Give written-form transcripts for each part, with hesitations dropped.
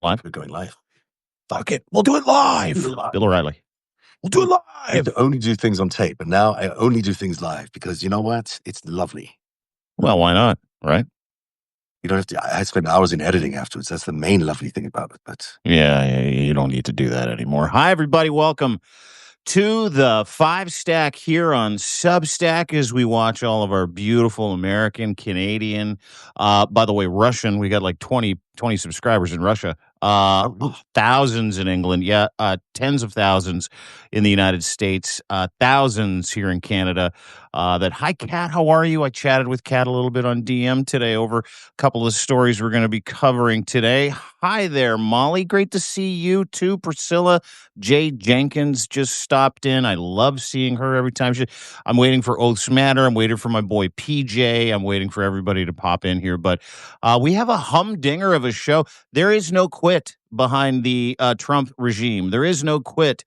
Live? We're going live. Fuck it. We'll do it live. Bill O'Reilly. We'll do it I used live. to only do things on tape, but now I only do things live because you know what? It's lovely. Well, why not? Right? You don't have to. I spend hours in editing afterwards. That's the main lovely thing about it. But Yeah, you don't need to do that anymore. Hi, everybody. Welcome to the FiveStack here on Substack as we watch all of our beautiful American, Canadian, by the way, Russian. We got like 20 subscribers in Russia. Thousands in England. Yeah. Tens of thousands in the United States. Thousands here in Canada. Hi, Kat. How are you? I chatted with Kat a little bit on DM today over a couple of stories we're going to be covering today. Hi there, Molly. Great to see you too. Priscilla J. Jenkins just stopped in. I love seeing her every time. I'm waiting for Oaths Matter. I'm waiting for my boy PJ. I'm waiting for everybody to pop in here. But we have a humdinger of a show. There is no quit behind the Trump regime. There is no quit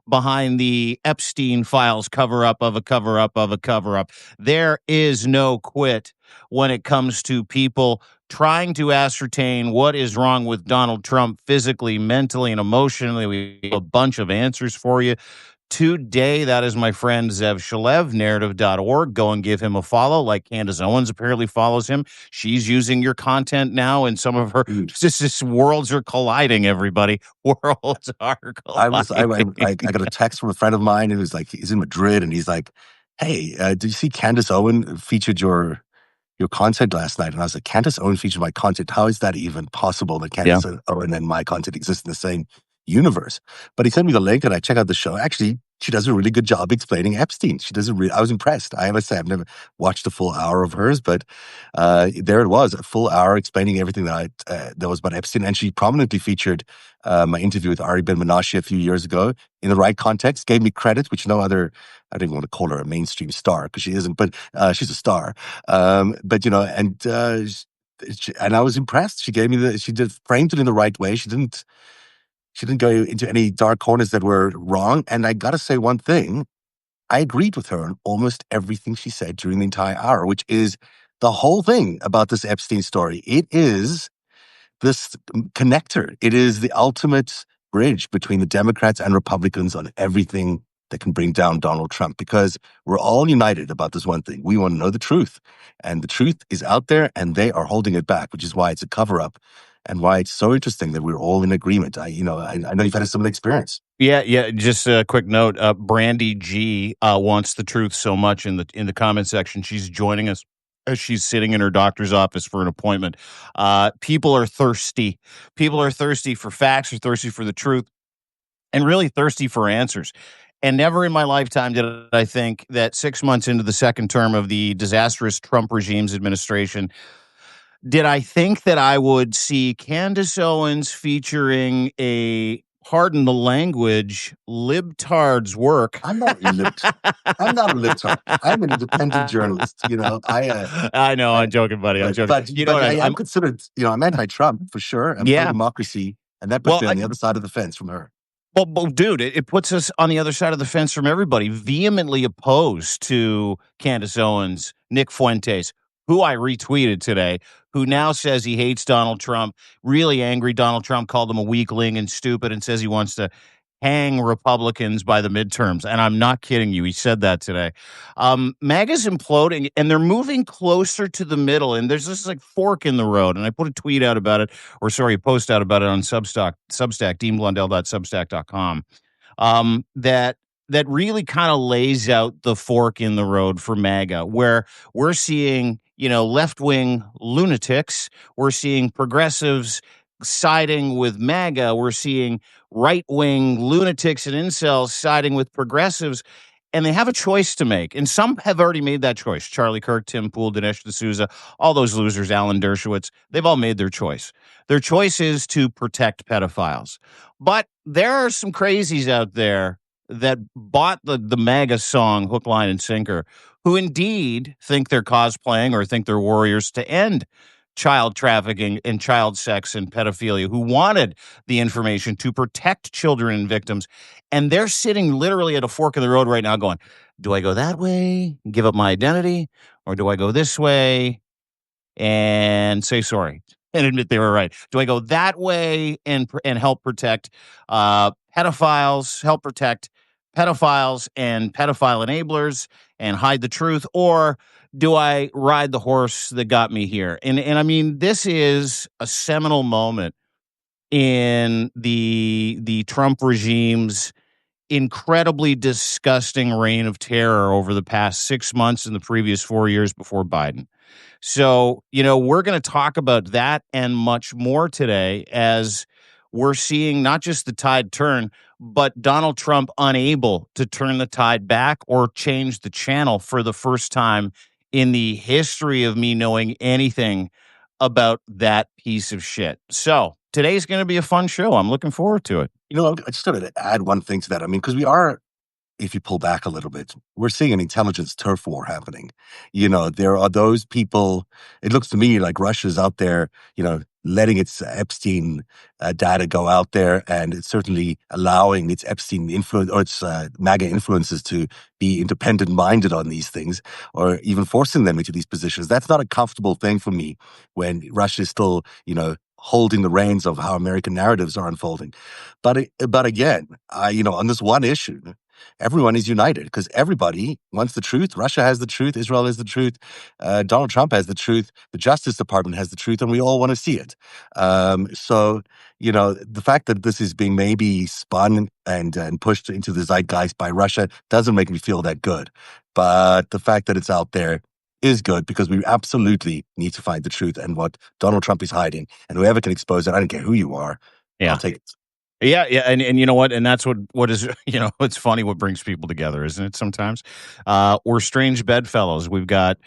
behind the Epstein files cover-up of a cover-up of a cover-up. There is no quit when it comes to people trying to ascertain what is wrong with Donald Trump physically, mentally, and emotionally. We have a bunch of answers for you today. That is my friend Zev Shalev, narrative.org. Go and give him a follow, like Candace Owens apparently follows him. She's using your content now, and some of her just worlds are colliding, everybody. Worlds are colliding. I got a text from a friend of mine who's like, he's in Madrid, and he's like, hey, did you see Candace Owen featured your content last night? And I was like, Candace Owen featured my content. How is that even possible that Candace Owen and my content exist in the same universe? But he sent me the link and I check out the show. Actually, she does a really good job explaining Epstein. I was impressed. I must say, I've never watched a full hour of hers, but there it was, a full hour explaining everything that was about Epstein. And she prominently featured my interview with Ari Ben-Menashe a few years ago in the right context, gave me credit, which no other, I don't even want to call her a mainstream star because she isn't, but she's a star. But, you know, and I was impressed. She framed it in the right way. She didn't go into any dark corners that were wrong. And I got to say one thing. I agreed with her on almost everything she said during the entire hour, which is the whole thing about this Epstein story. It is this connector. It is the ultimate bridge between the Democrats and Republicans on everything that can bring down Donald Trump, because we're all united about this one thing. We want to know the truth. And the truth is out there, and they are holding it back, which is why it's a cover-up. And why it's so interesting that we're all in agreement. I know you've had a similar experience. Yeah. Just a quick note. Brandy G wants the truth so much in the comment section. She's joining us as she's sitting in her doctor's office for an appointment. People are thirsty. People are thirsty for facts, are thirsty for the truth, and really thirsty for answers. And never in my lifetime did I think that 6 months into the second term of the disastrous Trump regime's administration, did I think that I would see Candace Owens featuring a, pardon the language, libtard's work? I'm not a libtard. I'm an independent journalist. You know, I know. I'm joking, buddy. I'm joking. But you know, I'm considered. You know, I'm anti-Trump for sure. I'm pro-democracy, and that puts me on the other side of the fence from her. Well, dude, it puts us on the other side of the fence from everybody. Vehemently opposed to Candace Owens, Nick Fuentes, who I retweeted today, who now says he hates Donald Trump, really angry. Donald Trump called him a weakling and stupid and says he wants to hang Republicans by the midterms. And I'm not kidding you. He said that today. MAGA's imploding, and they're moving closer to the middle. And there's this like fork in the road. And I put a tweet out about it, a post out about it on Substack, deanblundell.substack.com, that really kind of lays out the fork in the road for MAGA, where we're seeing, left-wing lunatics. We're seeing progressives siding with MAGA. We're seeing right-wing lunatics and incels siding with progressives, and they have a choice to make. And some have already made that choice. Charlie Kirk, Tim Pool, Dinesh D'Souza, all those losers, Alan Dershowitz, they've all made their choice. Their choice is to protect pedophiles. But there are some crazies out there that bought the MAGA song hook, line, and sinker, who indeed think they're cosplaying or think they're warriors to end child trafficking and child sex and pedophilia, who wanted the information to protect children and victims. And they're sitting literally at a fork in the road right now going, do I go that way, give up my identity, or do I go this way and say sorry? and admit they were right? Do I go that way and help protect pedophiles, help protect pedophiles and pedophile enablers, and hide the truth, or do I ride the horse that got me here? And I mean, this is a seminal moment in the Trump regime's incredibly disgusting reign of terror over the past 6 months and the previous 4 years before Biden. So, we're going to talk about that and much more today as we're seeing not just the tide turn, but Donald Trump unable to turn the tide back or change the channel for the first time in the history of me knowing anything about that piece of shit. So, today's going to be a fun show. I'm looking forward to it. I just wanted to add one thing to that. I mean, because we are, if you pull back a little bit, we're seeing an intelligence turf war happening. There are those people, it looks to me like Russia's out there, letting its Epstein data go out there, and it's certainly allowing its Epstein influence or its MAGA influences to be independent minded on these things, or even forcing them into these positions. That's not a comfortable thing for me when Russia is still, holding the reins of how American narratives are unfolding. But again, on this one issue, everyone is united because everybody wants the truth. Russia has the truth. Israel has the truth. Donald Trump has the truth. The Justice Department has the truth, and we all want to see it. The fact that this is being maybe spun and pushed into the zeitgeist by Russia doesn't make me feel that good. But the fact that it's out there is good because we absolutely need to find the truth and what Donald Trump is hiding. And whoever can expose it, I don't care who you are, I'll Yeah. take it. Yeah, yeah, and you know what? And that's what is it's funny what brings people together, isn't it? Sometimes we're strange bedfellows. We've got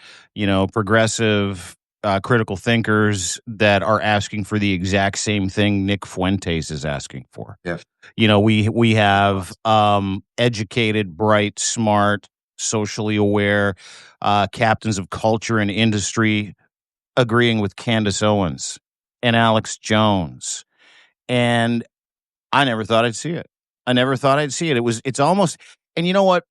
progressive, critical thinkers that are asking for the exact same thing Nick Fuentes is asking for. Yeah. We have educated, bright, smart, socially aware captains of culture and industry agreeing with Candace Owens and Alex Jones. And I never thought I'd see it. I never thought I'd see it. It's almost, and you know what?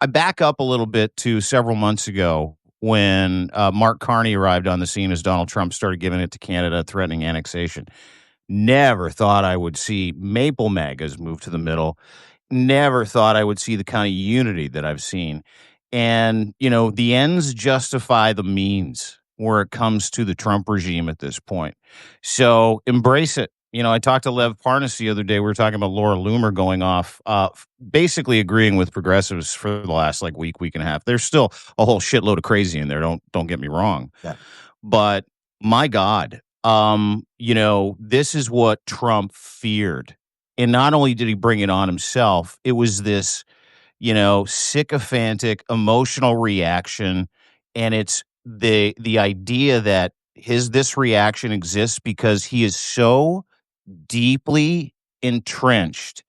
I back up a little bit to several months ago when Mark Carney arrived on the scene as Donald Trump started giving it to Canada, threatening annexation. Never thought I would see Maple MAGAs move to the middle. Never thought I would see the kind of unity that I've seen. And, the ends justify the means where it comes to the Trump regime at this point. So embrace it. I talked to Lev Parnas the other day. We were talking about Laura Loomer going off, basically agreeing with progressives for the last week and a half. There's still a whole shitload of crazy in there. Don't get me wrong. Yeah. But my God, this is what Trump feared. And not only did he bring it on himself, it was this, sycophantic emotional reaction. And it's the idea that this reaction exists because he is so deeply entrenched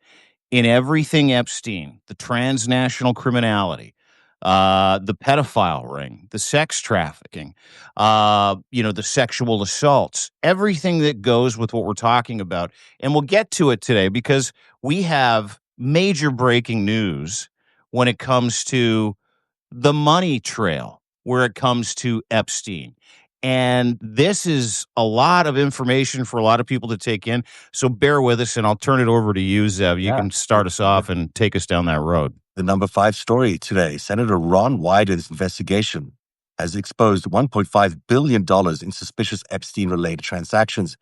in everything Epstein, the transnational criminality, the pedophile ring, the sex trafficking, the sexual assaults, everything that goes with what we're talking about. And we'll get to it today because we have major breaking news when it comes to the money trail, where it comes to Epstein. And this is a lot of information for a lot of people to take in. So bear with us, and I'll turn it over to you, Zev. You can start us off and take us down that road. The number 5 story today, Senator Ron Wyden's investigation has exposed $1.5 billion in suspicious Epstein-related transactions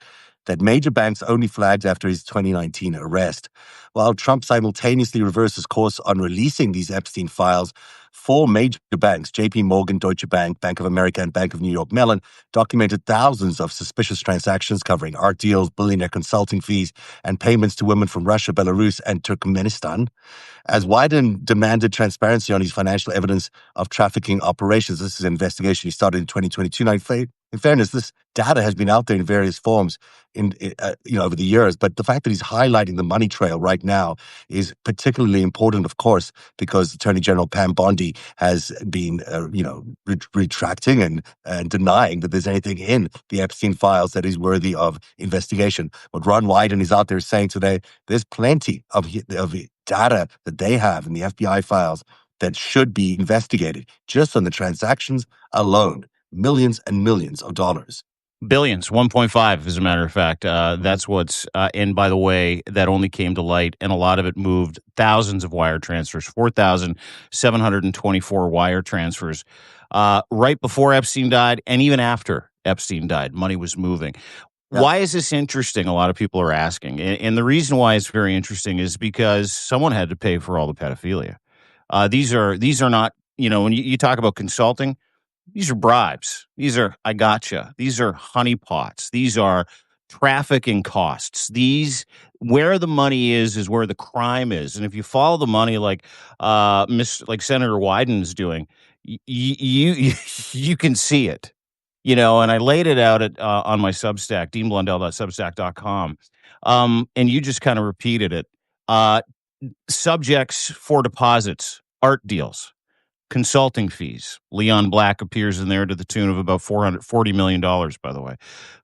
that major banks only flagged after his 2019 arrest. While Trump simultaneously reverses course on releasing these Epstein files, 4 major banks, JP Morgan, Deutsche Bank, Bank of America, and Bank of New York Mellon, documented thousands of suspicious transactions covering art deals, billionaire consulting fees, and payments to women from Russia, Belarus, and Turkmenistan. As Wyden demanded transparency on his financial evidence of trafficking operations. This is an investigation he started in 2022. Now, in fairness, this data has been out there in various forms over the years, but the fact that he's highlighting the money trail right now is particularly important, of course, because Attorney General Pam Bondi has been, retracting and denying that there's anything in the Epstein files that is worthy of investigation. What Ron Wyden is out there saying today, there's plenty of data that they have in the FBI files that should be investigated just on the transactions alone, millions and millions of dollars. Billions, 1.5, as a matter of fact. That's what's, and by the way, that only came to light, and a lot of it moved thousands of wire transfers, 4,724 wire transfers, right before Epstein died, and even after Epstein died, money was moving. Yeah. Why is this interesting? A lot of people are asking. And the reason why it's very interesting is because someone had to pay for all the pedophilia. These are not, when you talk about consulting, these are bribes. These are I gotcha. These are honeypots. These are trafficking costs. These where the money is where the crime is. And if you follow the money like Senator Wyden's doing, you you can see it. And I laid it out on my Substack, deanblundell.substack.com. And you just kind of repeated it. Uh, Subjects for deposits, art deals, consulting fees. Leon Black appears in there to the tune of about $440 million, by the way.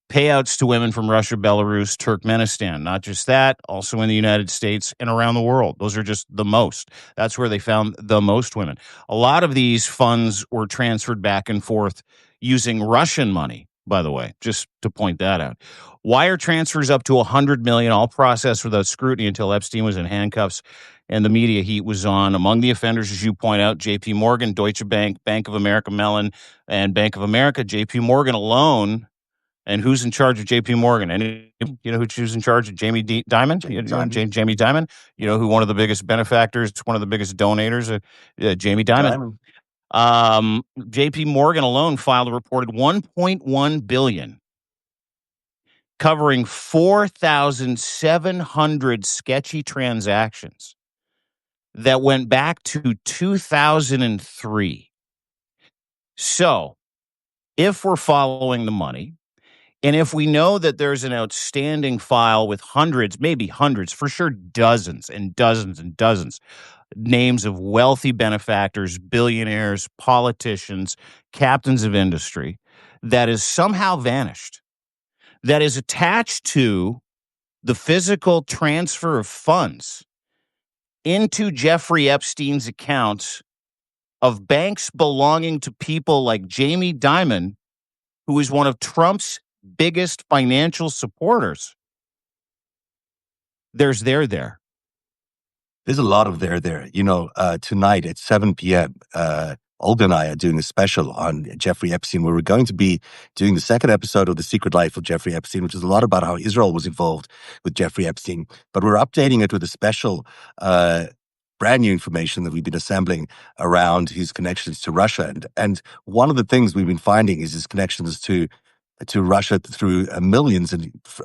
Payouts to women from Russia, Belarus, Turkmenistan. Not just that, also in the United States and around the world. Those are just the most. That's where they found the most women. A lot of these funds were transferred back and forth using Russian money, by the way, just to point that out. Wire transfers up to $100 million, all processed without scrutiny until Epstein was in handcuffs and the media heat was on. Among the offenders, as you point out, J.P. Morgan, Deutsche Bank, Bank of America Mellon, and Bank of America. J.P. Morgan alone. And who's in charge of J.P. Morgan? And who's in charge of Jamie Dimon? Jamie Dimon. Who one of the biggest benefactors, one of the biggest donators, Jamie Dimon. J.P. Morgan alone filed a reported $1.1 billion, covering 4,700 sketchy transactions that went back to 2003. So, if we're following the money, and if we know that there's an outstanding file with hundreds, maybe hundreds, for sure dozens and dozens and dozens, names of wealthy benefactors, billionaires, politicians, captains of industry, that is somehow vanished, that is attached to the physical transfer of funds into Jeffrey Epstein's accounts of banks belonging to people like Jamie Dimon, who is one of Trump's biggest financial supporters. There's there. There's a lot of there. Tonight at 7 p.m., Olga and I are doing a special on Jeffrey Epstein, where we're going to be doing the second episode of The Secret Life of Jeffrey Epstein, which is a lot about how Israel was involved with Jeffrey Epstein. But we're updating it with a special, brand new information that we've been assembling around his connections to Russia. And one of the things we've been finding is his connections to Russia through millions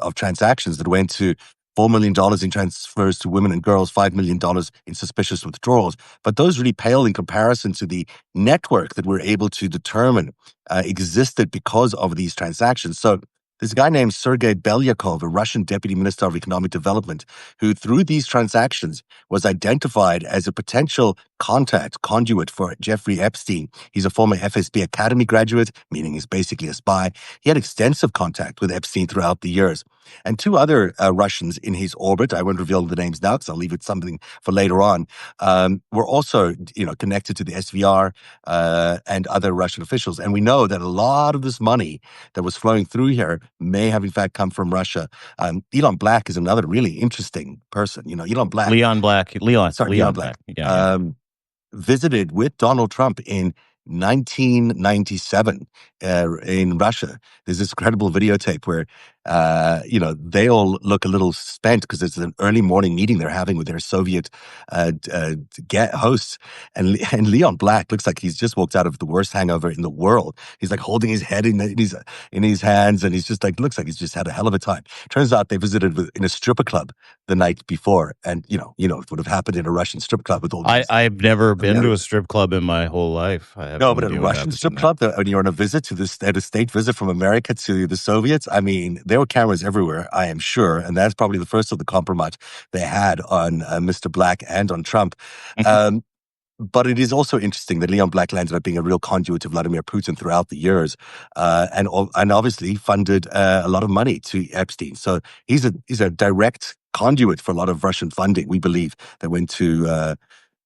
of transactions that went to $4 million in transfers to women and girls, $5 million in suspicious withdrawals. But those really pale in comparison to the network that we're able to determine existed because of these transactions. So there's a guy named Sergei Belyakov, a Russian deputy minister of economic development, who through these transactions was identified as a potential conduit for Jeffrey Epstein. He's a former FSB Academy graduate, meaning he's basically a spy. He had extensive contact with Epstein throughout the years. And two other Russians in his orbit, I won't reveal the names now because I'll leave it something for later on, were also connected to the SVR and other Russian officials. And we know that a lot of this money that was flowing through here may have in fact come from Russia. Elon Black is another really interesting person. Elon Black. Leon Black. Leon Black. Yeah. Visited with Donald Trump in 1997 in Russia. There's this incredible videotape where, they all look a little spent because it's an early morning meeting they're having with their Soviet hosts. And Leon Black looks like he's just walked out of the worst hangover in the world. He's like holding his head in his hands, and he's just like, looks like he's just had a hell of a time. Turns out they visited in a stripper club the night before. And, it would have happened in a Russian strip club with all these. I've never been to a strip club in my whole life. No, but a Russian strip club, when you're on a visit at a state visit from America to the Soviets, I mean, there were cameras everywhere, I am sure. And that's probably the first of the compromise they had on Mr. Black and on Trump. But it is also interesting that Leon Black landed up being a real conduit to Vladimir Putin throughout the years, and obviously funded a lot of money to Epstein. So he's a direct conduit for a lot of Russian funding, we believe, that went to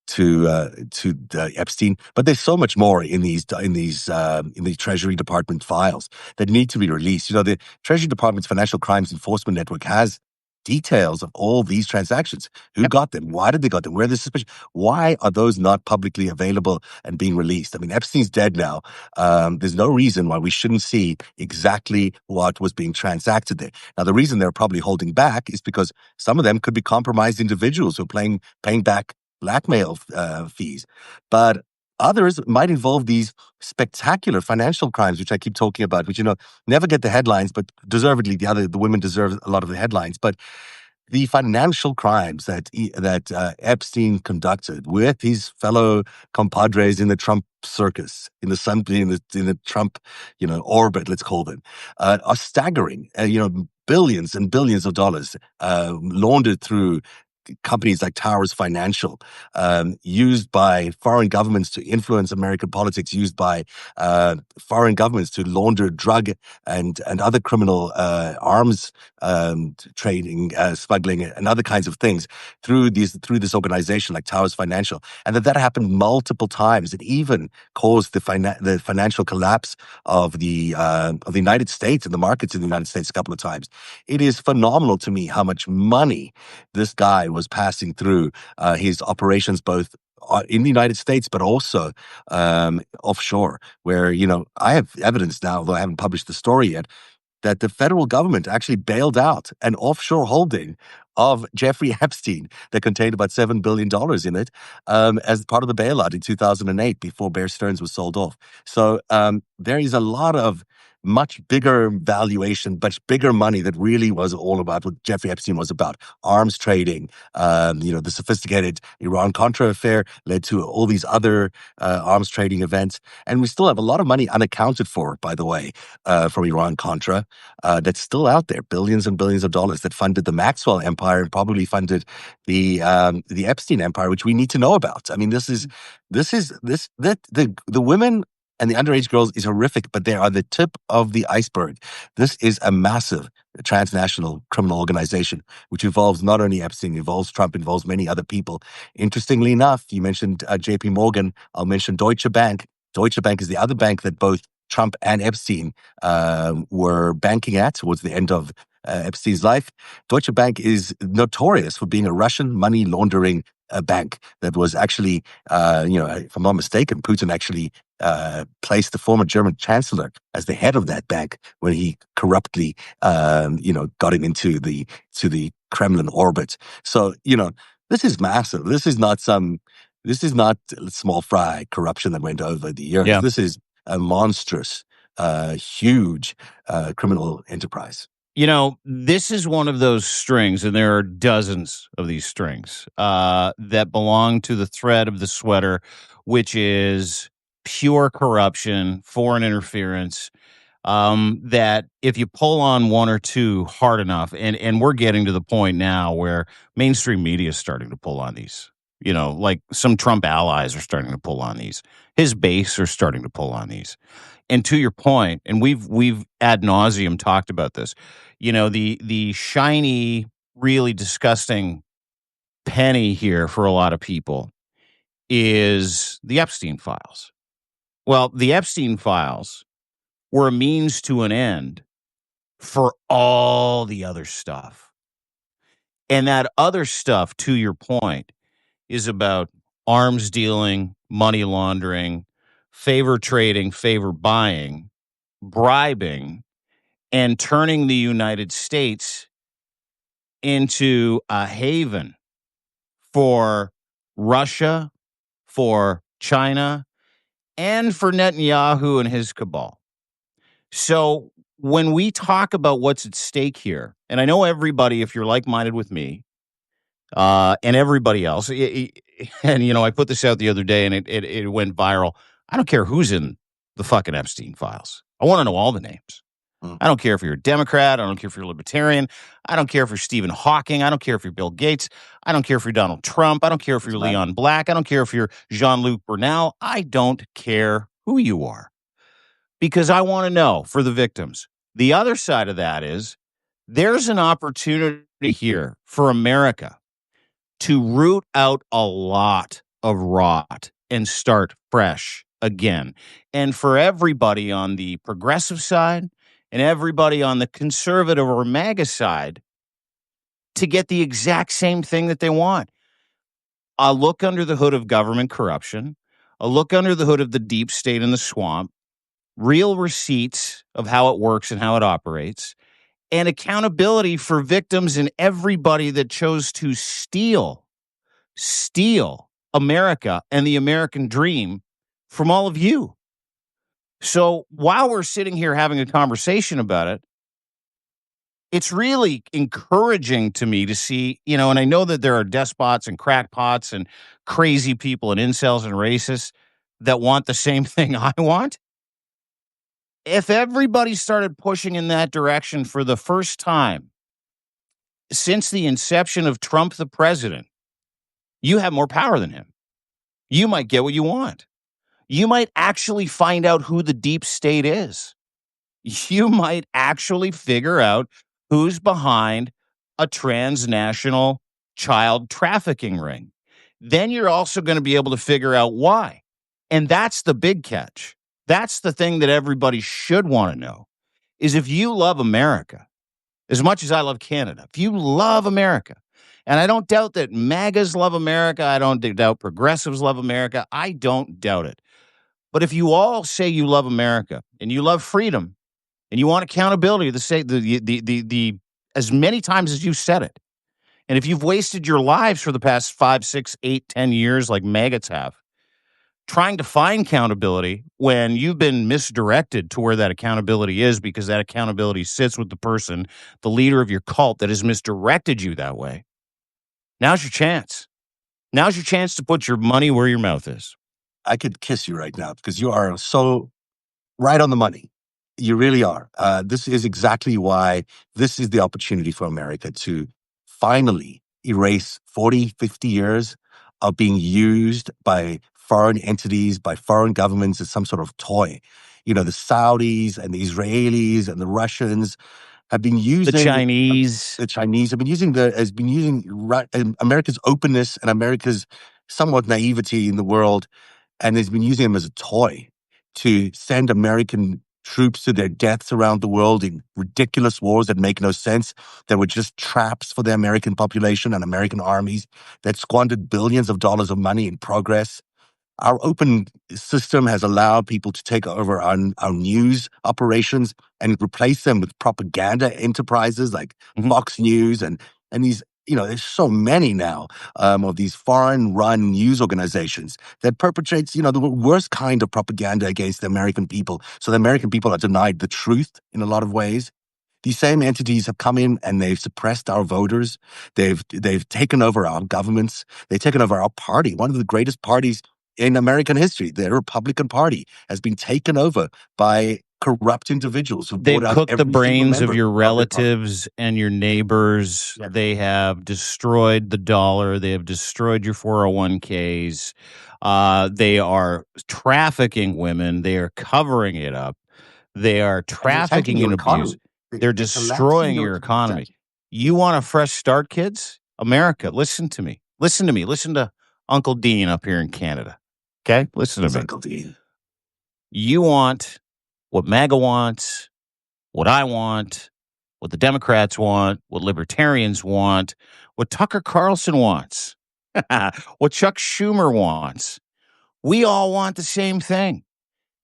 Epstein, but there's so much more in these in the Treasury Department files that need to be released. The Treasury Department's Financial Crimes Enforcement Network has details of all these transactions. Who Yep. got them? Why did they got them? Where are the suspicion? Why are those not publicly available and being released? I mean, Epstein's dead now. There's no reason why we shouldn't see exactly what was being transacted there. Now, the reason they're probably holding back is because some of them could be compromised individuals who are paying back blackmail fees, but others might involve these spectacular financial crimes, which I keep talking about, which never get the headlines, but deservedly the women deserve a lot of the headlines. But the financial crimes that Epstein conducted with his fellow compadres in the Trump circus, in the Trump orbit, let's call them, are staggering. Billions and billions of dollars laundered through companies like Towers Financial, used by foreign governments to influence American politics, used by foreign governments to launder drug and other criminal arms trading, smuggling, and other kinds of things through this organization like Towers Financial, and that happened multiple times. It even caused the financial collapse of the United States and the markets in the United States a couple of times. It is phenomenal to me how much money this guy was passing through his operations, both in the United States, but also offshore, where, I have evidence now, though I haven't published the story yet, that the federal government actually bailed out an offshore holding of Jeffrey Epstein that contained about $7 billion in it as part of the bailout in 2008 before Bear Stearns was sold off. So there is a lot of much bigger valuation, much bigger money that really was all about what Jeffrey Epstein was about. Arms trading, the sophisticated Iran-Contra affair led to all these other arms trading events. And we still have a lot of money unaccounted for, by the way, from Iran-Contra that's still out there, billions and billions of dollars that funded the Maxwell empire and probably funded the Epstein empire, which we need to know about. I mean, the women and the underage girls is horrific, but they are the tip of the iceberg. This is a massive transnational criminal organization, which involves not only Epstein, involves Trump, involves many other people. Interestingly enough, you mentioned JP Morgan. I'll mention Deutsche Bank. Deutsche Bank is the other bank that both Trump and Epstein were banking at towards the end of Epstein's life. Deutsche Bank is notorious for being a Russian money laundering bank that was actually, if I'm not mistaken, Putin actually placed the former German chancellor as the head of that bank when he corruptly, got him into the Kremlin orbit. So, this is massive. This is not small fry corruption that went over the years. Yeah. This is a monstrous, huge criminal enterprise. This is one of those strings, and there are dozens of these strings that belong to the thread of the sweater, which is pure corruption, foreign interference, that if you pull on one or two hard enough, and we're getting to the point now where mainstream media is starting to pull on these. Like some Trump allies are starting to pull on these. His base are starting to pull on these. And to your point, and we've ad nauseum talked about this, the shiny, really disgusting penny here for a lot of people is the Epstein files. Well, the Epstein files were a means to an end for all the other stuff. And that other stuff, to your point, is about arms dealing, money laundering, favor trading, favor buying, bribing, and turning the United States into a haven for Russia, for China, and for Netanyahu and his cabal. So when we talk about what's at stake here, and I know everybody, if you're like-minded with me, and everybody else, and I put this out the other day and it went viral. I don't care who's in the fucking Epstein files. I want to know all the names. I don't care if you're a Democrat. I don't care if you're a Libertarian. I don't care if you're Stephen Hawking. I don't care if you're Bill Gates. I don't care if you're Donald Trump. I don't care if you're Leon Black. I don't care if you're Jean-Luc Bernal. I don't care who you are, because I want to know for the victims. The other side of that is there's an opportunity here for America to root out a lot of rot and start fresh again. And for everybody on the progressive side and everybody on the conservative or MAGA side to get the exact same thing that they want. A look under the hood of government corruption, a look under the hood of the deep state and the swamp, real receipts of how it works and how it operates, and accountability for victims and everybody that chose to steal America and the American dream from all of you. So while we're sitting here having a conversation about it, it's really encouraging to me to see, and I know that there are despots and crackpots and crazy people and incels and racists that want the same thing I want. If everybody started pushing in that direction for the first time since the inception of Trump the president, you have more power than him. You might get what you want. You might actually find out who the deep state is. You might actually figure out who's behind a transnational child trafficking ring. Then you're also going to be able to figure out why. And that's the big catch. That's the thing that everybody should want to know is if you love America as much as I love Canada, if you love America, and I don't doubt that MAGAs love America, I don't doubt progressives love America, I don't doubt it. But if you all say you love America and you love freedom and you want accountability, the as many times as you said it, and if you've wasted your lives for the past 5, 6, 8, 10 years like maggots have, trying to find accountability when you've been misdirected to where that accountability is because that accountability sits with the person, the leader of your cult that has misdirected you that way. Now's your chance. Now's your chance to put your money where your mouth is. I could kiss you right now because you are so right on the money. You really are. This is exactly why this is the opportunity for America to finally erase 40, 50 years of being used by foreign entities, by foreign governments as some sort of toy. The Saudis and the Israelis and the Russians have been using The Chinese. The Chinese have been using America's openness and America's somewhat naivety in the world, and has been using them as a toy to send American troops to their deaths around the world in ridiculous wars that make no sense, that were just traps for the American population and American armies, that squandered billions of dollars of money in progress. Our open system has allowed people to take over our news operations and replace them with propaganda enterprises like Fox News and these, there's so many now of these foreign-run news organizations that perpetrates, the worst kind of propaganda against the American people. So the American people are denied the truth in a lot of ways. These same entities have come in and they've suppressed our voters. They've taken over our governments. They've taken over our party, one of the greatest parties in American history. The Republican Party has been taken over by corrupt individuals who They've bought out cooked the every brains single of your member their party. relatives and your neighbors. Yeah. They have destroyed the dollar. They have destroyed your 401ks. They are trafficking women. They are covering it up. They are And they're tanking trafficking your and abuse. economy. They're They're collapsing destroying your your economy. You want a fresh start, kids? America, listen to me. Listen to me. Listen to Uncle Dean up here in Canada. Okay? Listen to me. Uncle Dean. You want what MAGA wants, what I want, what the Democrats want, what libertarians want, what Tucker Carlson wants, what Chuck Schumer wants. We all want the same thing,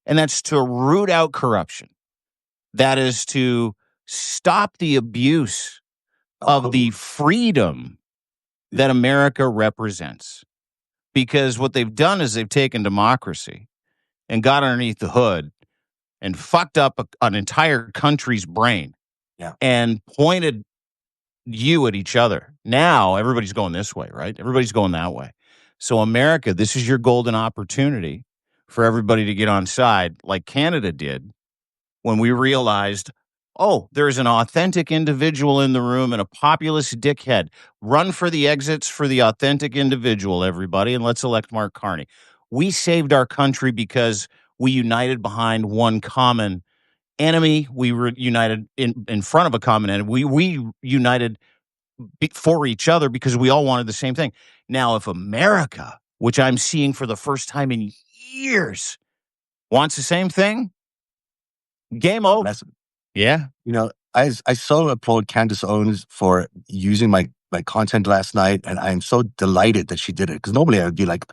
and that's to root out corruption. That is to stop the abuse of the freedom that America represents. Because what they've done is they've taken democracy and got underneath the hood and fucked up an entire country's brain. Yeah. And pointed you at each other. Now everybody's going this way, right? Everybody's going that way. So America, this is your golden opportunity for everybody to get on side like Canada did when we realized, oh, there's an authentic individual in the room and a populist dickhead. Run for the exits for the authentic individual, everybody, and let's elect Mark Carney. We saved our country because we united behind one common enemy. We were united in front of a common enemy. We united for each other because we all wanted the same thing. Now, if America which I'm seeing for the first time in years, wants the same thing, game over. Yeah. I so applaud Candace Owens for using my content last night, and I'm so delighted that she did it, because normally I would be like,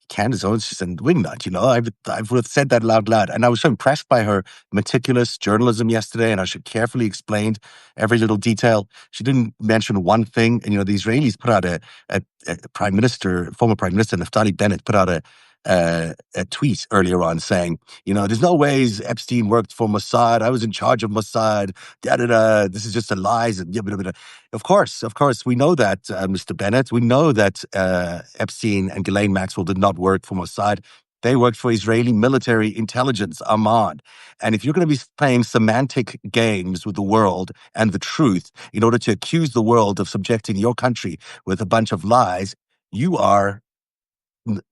Candace Owens, she's a wingnut, I would have said that loud, and I was so impressed by her meticulous journalism yesterday, and how she carefully explained every little detail. She didn't mention one thing, and the Israelis put out a former Prime Minister Naftali Bennett put out a tweet earlier on saying, there's no ways Epstein worked for Mossad. I was in charge of Mossad. Da da da. This is just a lies. And blah, blah, blah. Of course, we know that, Mr. Bennett. We know that Epstein and Ghislaine Maxwell did not work for Mossad. They worked for Israeli military intelligence, Amman. And if you're going to be playing semantic games with the world and the truth in order to accuse the world of subjecting your country with a bunch of lies, you are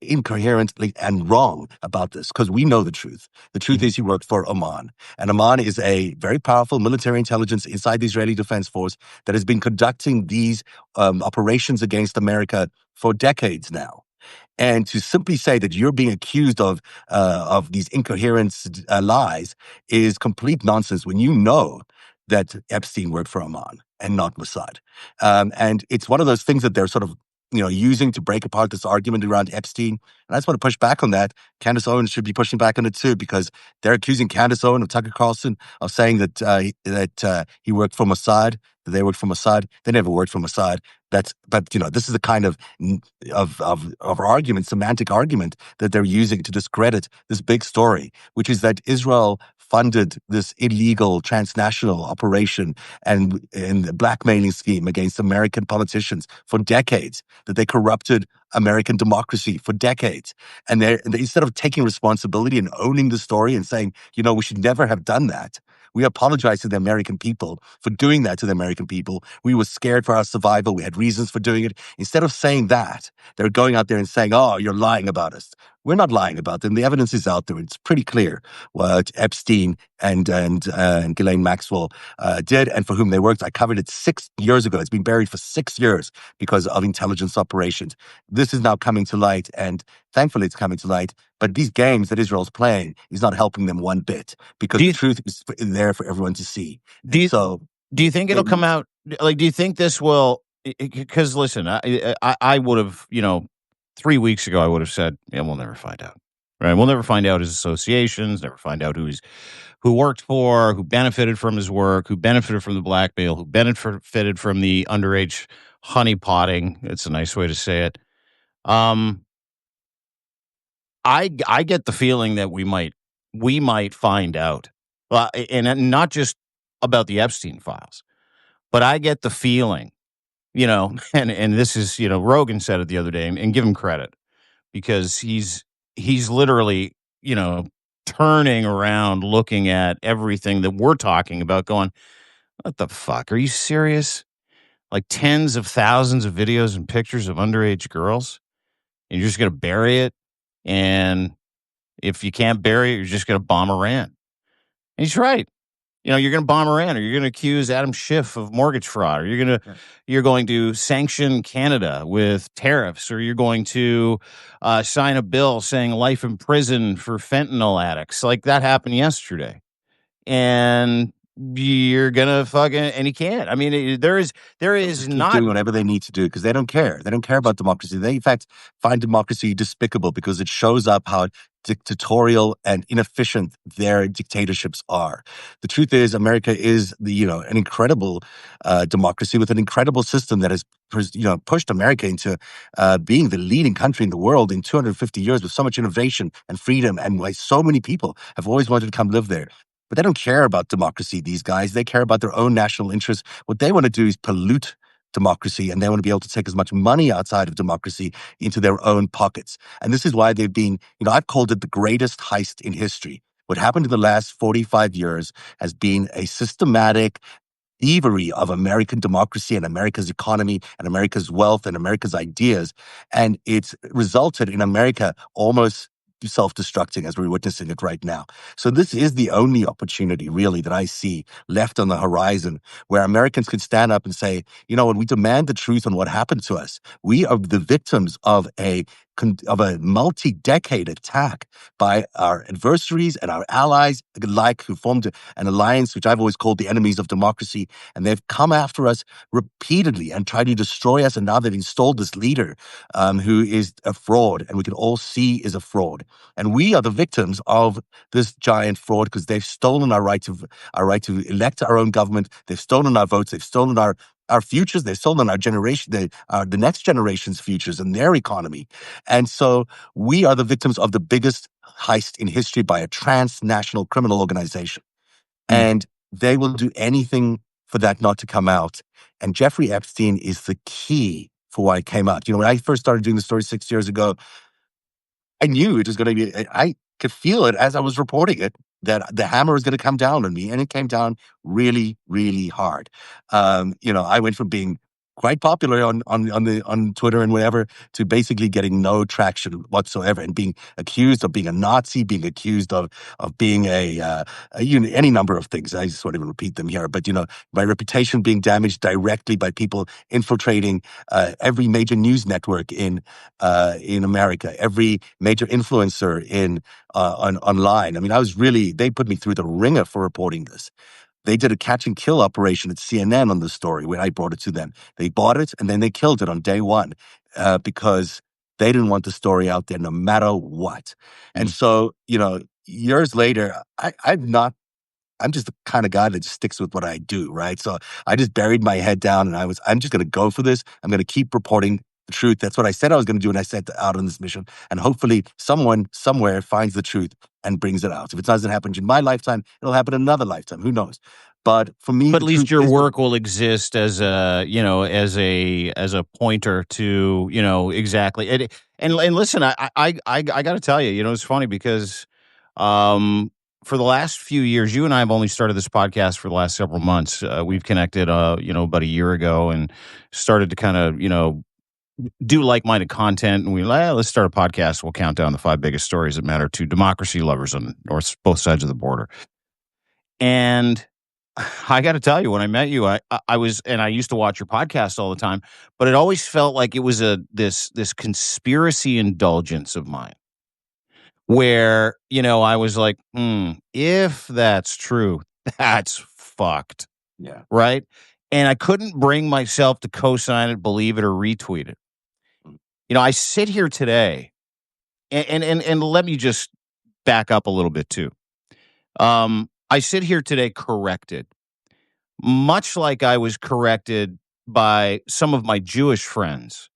incoherently and wrong about this, because we know the truth. The truth is he worked for Oman. And Oman is a very powerful military intelligence inside the Israeli Defense Force that has been conducting these operations against America for decades now. And to simply say that you're being accused of these incoherent lies is complete nonsense, when you know that Epstein worked for Oman and not Mossad. And it's one of those things that they're sort of using to break apart this argument around Epstein. And I just want to push back on that. Candace Owens should be pushing back on it too, because they're accusing Candace Owens of Tucker Carlson of saying that he worked for Mossad, that they worked for Mossad. They never worked for Mossad. But this is the kind of argument, semantic argument, that they're using to discredit this big story, which is that Israel funded this illegal transnational operation and blackmailing scheme against American politicians for decades, that they corrupted American democracy for decades. And they instead of taking responsibility and owning the story and saying, we should never have done that. We apologize to the American people for doing that to the American people. We were scared for our survival. We had reasons for doing it. Instead of saying that, they're going out there and saying, oh, you're lying about us. We're not lying about them. The evidence is out there. It's pretty clear what Epstein and Ghislaine Maxwell did, and for whom they worked. I covered it 6 years ago. It's been buried for 6 years because of intelligence operations. This is now coming to light, and thankfully it's coming to light. But these games that Israel's playing is not helping them one bit, because the truth is there for everyone to see. Do you think it'll come out? Like, do you think this will? Because listen, I would have, 3 weeks ago, I would have said, yeah, we'll never find out. Right? We'll never find out his associations, never find out who worked for, who benefited from his work, who benefited from the blackmail, who benefited from the underage honeypotting. It's a nice way to say it. I get the feeling that we might find out, and not just about the Epstein files, but I get the feeling, and this is, Rogan said it the other day, and give him credit, because he's literally, turning around, looking at everything that we're talking about, going, what the fuck? Are you serious? Like, tens of thousands of videos and pictures of underage girls, and you're just going to bury it? And if you can't bury it, you're just going to bomb Iran. And he's right. You're going to bomb Iran, or you're going to accuse Adam Schiff of mortgage fraud, or you're going to sanction Canada with tariffs, or you're going to sign a bill saying life in prison for fentanyl addicts. Like, that happened yesterday. And you're gonna and he can't. I mean, there is not doing whatever they need to do, because they don't care. They don't care about democracy. They, in fact, find democracy despicable, because it shows up how dictatorial and inefficient their dictatorships are. The truth is, America is an incredible democracy with an incredible system that has pushed America into being the leading country in the world in 250 years, with so much innovation and freedom, and why so many people have always wanted to come live there. But they don't care about democracy, these guys. They care about their own national interests. What they want to do is pollute democracy, and they want to be able to take as much money outside of democracy into their own pockets. And this is why they've been, I've called it the greatest heist in history. What happened in the last 45 years has been a systematic thievery of American democracy and America's economy and America's wealth and America's ideas. And it's resulted in America almost self-destructing, as we're witnessing it right now. So this is the only opportunity, really, that I see left on the horizon, where Americans could stand up and say, when we demand the truth on what happened to us, we are the victims of a multi-decade attack by our adversaries and our allies alike, who formed an alliance, which I've always called the enemies of democracy. And they've come after us repeatedly and tried to destroy us. And now they've installed this leader who is a fraud, and we can all see is a fraud. And we are the victims of this giant fraud because they've stolen our right to elect our own government. They've stolen our votes. They've stolen our futures. They've stolen our generation, the next generation's futures and their economy. And so we are the victims of the biggest heist in history by a transnational criminal organization. And they will do anything for that not to come out. And Jeffrey Epstein is the key for why it came out. When I first started doing the story 6 years ago, I knew it was going to be, I could feel it as I was reporting it, that the hammer was going to come down on me. And it came down really, really hard. I went from being quite popular on Twitter and whatever to basically getting no traction whatsoever, and being accused of being a Nazi, being accused of being any number of things. I just won't even repeat them here, but my reputation being damaged directly by people infiltrating every major news network in America, every major influencer online. I mean, they put me through the ringer for reporting this. They did a catch and kill operation at CNN on the story when I brought it to them. They bought it and then they killed it on day one because they didn't want the story out there no matter what. And so, years later, I'm just the kind of guy that sticks with what I do, right? So I just buried my head down and I'm just going to go for this. I'm going to keep reporting the truth. That's what I said I was going to do, and I set out on this mission. And hopefully someone somewhere finds the truth and brings it out. If it doesn't happen in my lifetime, it'll happen in another lifetime. Who knows? But for me, but at least your work will exist as as a pointer to exactly. And listen, I got to tell you, it's funny because for the last few years, you and I have only started this podcast for the last several months. We've connected about a year ago and started to kind of do like-minded content, and let's start a podcast. We'll count down the 5 biggest stories that matter to democracy lovers on both sides of the border. And I got to tell you, when I met you, I was, and I used to watch your podcast all the time, but it always felt like it was this conspiracy indulgence of mine, where I was like, if that's true, that's fucked, yeah, right? And I couldn't bring myself to co-sign it, believe it, or retweet it. I sit here today, and let me just back up a little bit too. I sit here today corrected, much like I was corrected by some of my Jewish friends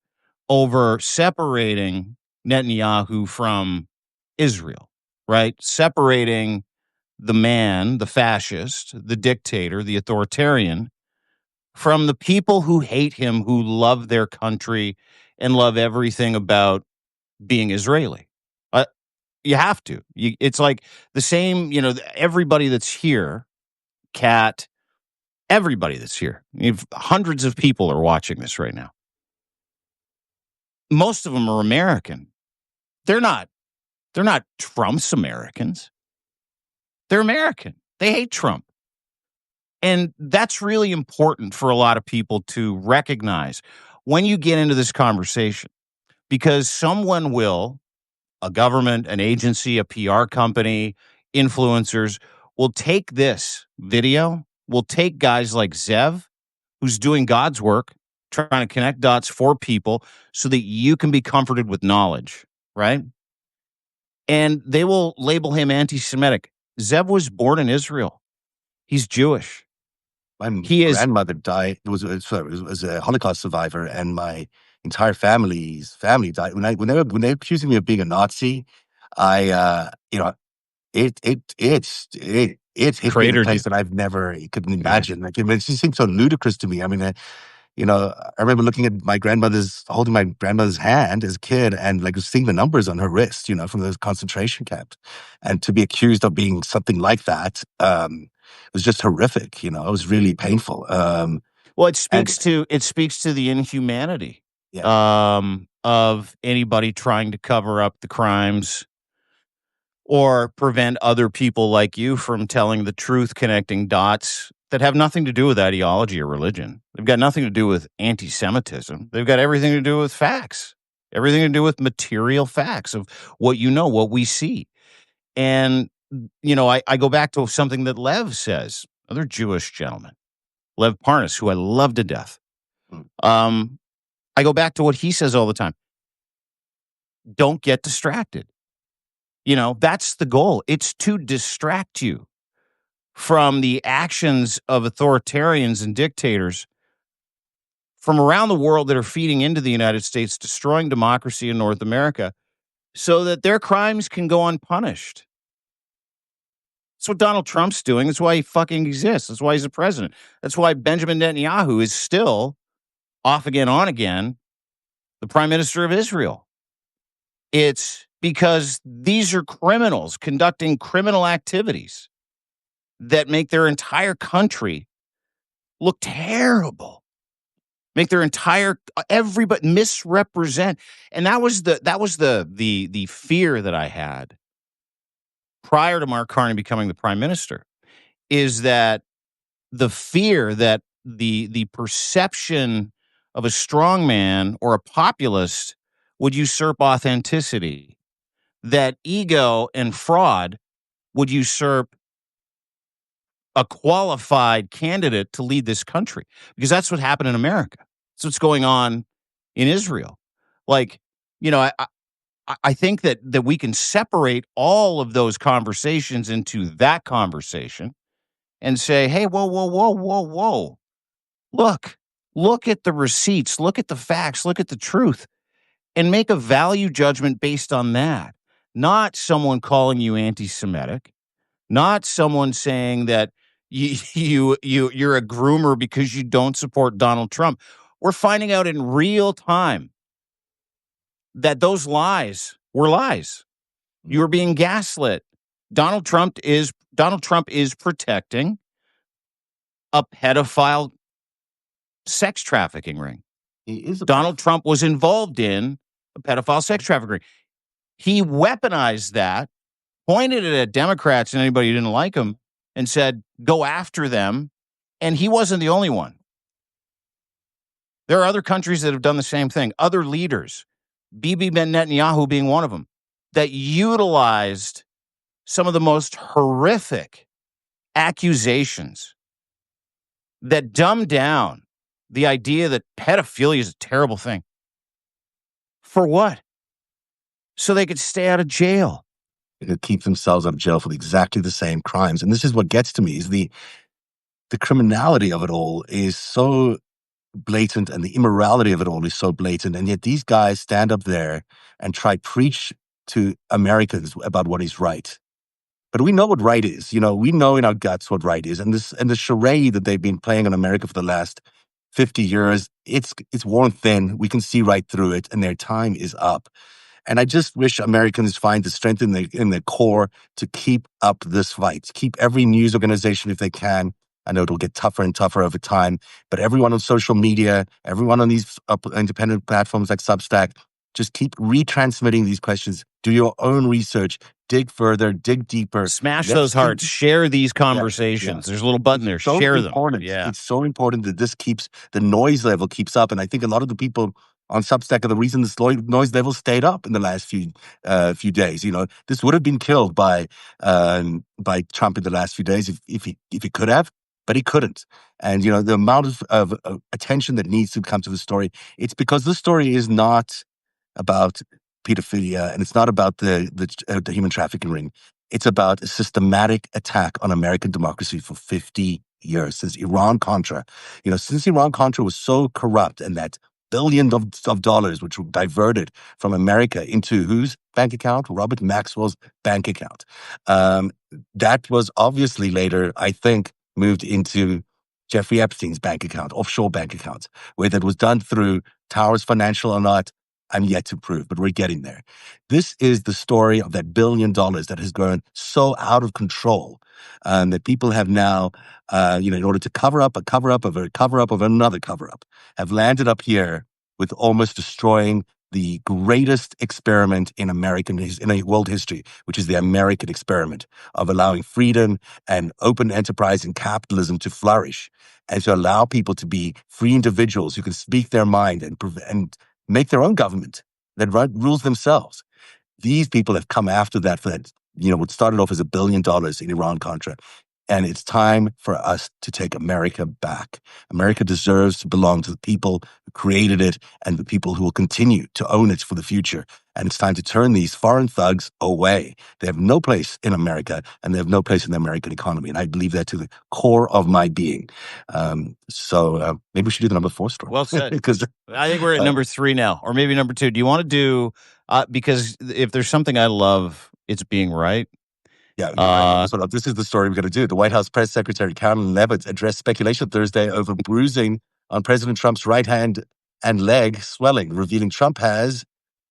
over separating Netanyahu from Israel, right? Separating the man, the fascist, the dictator, the authoritarian, from the people who hate him, who love their country and love everything about being Israeli. You have to. It's like the same, everybody that's here, Kat, everybody that's here. Hundreds of people are watching this right now. Most of them are American. They're not Trump's Americans. They're American. They hate Trump. And that's really important for a lot of people to recognize when you get into this conversation, because someone will, a government, an agency, a PR company, influencers, will take this video, will take guys like Zev, who's doing God's work, trying to connect dots for people so that you can be comforted with knowledge, right? And they will label him anti-Semitic. Zev was born in Israel. He's Jewish. My He grandmother died. Was a Holocaust survivor, and my entire family's family died. When they were accusing me of being a Nazi, I it hit me in a cratered place you. that I've never could imagine. Like, it just seems so ludicrous to me. I mean, I remember looking at holding my grandmother's hand as a kid, and like seeing the numbers on her wrist, from those concentration camps, and to be accused of being something like that, was just horrific. It was really painful. Well, it And speaks to the inhumanity yeah, of anybody trying to cover up the crimes or prevent other people like you from telling the truth, connecting dots that have nothing to do with ideology or religion. They've got nothing to do with anti-Semitism. They've got everything to do with facts. everything to do with material facts of what you know, what we see. And, I go back to something that Lev says, another Jewish gentleman, Lev Parnas, who I love to death. Mm. I go back to what he says all the time. Don't get distracted. That's the goal. It's to distract you from the actions of authoritarians and dictators from around the world that are feeding into the United States, destroying democracy in North America, so that their crimes can go unpunished. That's what Donald Trump's doing. That's why he fucking exists. That's why he's the president. That's why Benjamin Netanyahu is still off again, on again, the prime minister of Israel. It's because these are criminals conducting criminal activities that make their entire country look terrible. Make their entire everybody misrepresent. And that was the fear that I had prior to Mark Carney becoming the prime minister, is that the fear that the perception of a strongman or a populist would usurp authenticity, that ego and fraud would usurp a qualified candidate to lead this country, because that's what happened in America. That's what's going on in Israel. Like, I think that we can separate all of those conversations into that conversation and say, hey, whoa, whoa, whoa, whoa, whoa. Look at the receipts, look at the facts, look at the truth, and make a value judgment based on that. Not someone calling you anti-Semitic, not someone saying that you're a groomer because you don't support Donald Trump. We're finding out in real time that those lies were lies. You were being gaslit. Donald Trump is protecting a pedophile sex trafficking ring. He is a Donald Trump was involved in a pedophile sex trafficking ring. He weaponized that, pointed it at Democrats and anybody who didn't like him, and said, go after them. And he wasn't the only one. There are other countries that have done the same thing, other leaders, Bibi Netanyahu being one of them, that utilized some of the most horrific accusations that dumb down the idea that pedophilia is a terrible thing. For what? So they could stay out of jail. They could keep themselves out of jail for exactly the same crimes. And this is what gets to me, is the criminality of it all is so blatant, and the immorality of it all is so blatant. And yet these guys stand up there and try preach to Americans about what is right. But we know what right is. We know in our guts what right is. And the charade that they've been playing on America for the last 50 years, it's worn thin. We can see right through it, and their time is up. And I just wish Americans find the strength in their core to keep up this fight. Keep every news organization, if they can. I know it'll get tougher and tougher over time, but everyone on social media, everyone on these independent platforms like Substack, just keep retransmitting these questions. Do your own research. Dig further. Dig deeper. Smash those hearts. Share these conversations. Yeah. There's a little button there. So share important. them. Yeah. It's so important that the noise level keeps up. And I think a lot of the people on Substack are the reason this noise level stayed up in the last few days. This would have been killed by Trump in the last few days if he could have, but he couldn't. And the amount of attention that needs to come to the story, it's because this story is not about pedophilia, and it's not about the human trafficking ring. It's about a systematic attack on American democracy for 50 years, since Iran-Contra. Since Iran-Contra was so corrupt, and that billions of dollars which were diverted from America into whose bank account? Robert Maxwell's bank account. That was obviously later, I think, moved into Jeffrey Epstein's bank account, offshore bank account. Whether it was done through Towers Financial or not, I'm yet to prove, but we're getting there. This is the story of that $1 billion that has grown so out of control that people have now, in order to cover up a cover-up of a cover-up of another cover-up, have landed up here with almost destroying the greatest experiment in world history, which is the American experiment of allowing freedom and open enterprise and capitalism to flourish, and to allow people to be free individuals who can speak their mind and make their own government. that rules themselves. These people have come after that for that, what started off as $1 billion in Iran-Contra. And it's time for us to take America back. America deserves to belong to the people who created it and the people who will continue to own it for the future. And it's time to turn these foreign thugs away. They have no place in America, and they have no place in the American economy. And I believe that to the core of my being. So maybe we should do the number 4 story. Well said. Because I think we're at number 3 now, or maybe number 2. Do you want to do, because if there's something I love, it's being right. Yeah, you're right. So this is the story we're going to do. The White House Press Secretary Karen Leavitt addressed speculation Thursday over bruising on President Trump's right hand and leg swelling, revealing Trump has